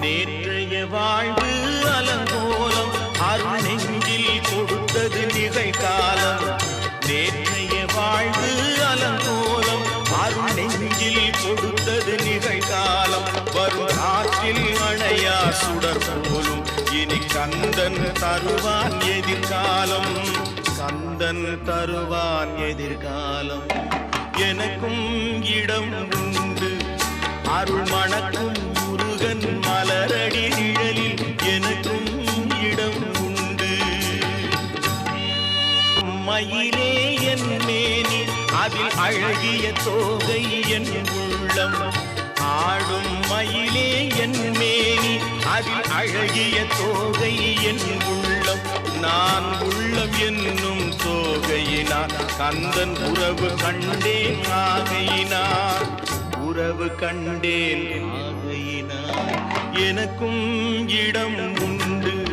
நேற்றைய வாழ்வு அலங்கோலம் அருள் நெஞ்சில் கொடுத்தது நிகழ்காலம். நேற்றைய வாழ்வு அலங்கோலம் அருள் நெஞ்சில் கொடுத்தது நிகழ்காலம். வரும் காற்றில் அணையா சுடர் போலும் இனி கந்தன் தருவான் எதிர்காலம். கந்தன் தருவான் எதிர்காலம். எனக்கும் இடம் உண்டு அருள் மணக்கும் முருகன் மலரடி நிழலில் எனக்கும் இடம் உண்டு. மயிலே என் மேனி அதில் அழகிய தோகை என் உள்ளம். ஆடும் மயிலே என் மேனி அதில் அழகிய தோகை என் உள்ளம். நான் உள்ளம் என்னும் தோகையினார் கந்தன் உறவு கண்டேன் ஆகையினார். உறவு கண்டேன் ஆகையினார் எனக்கும் இடம்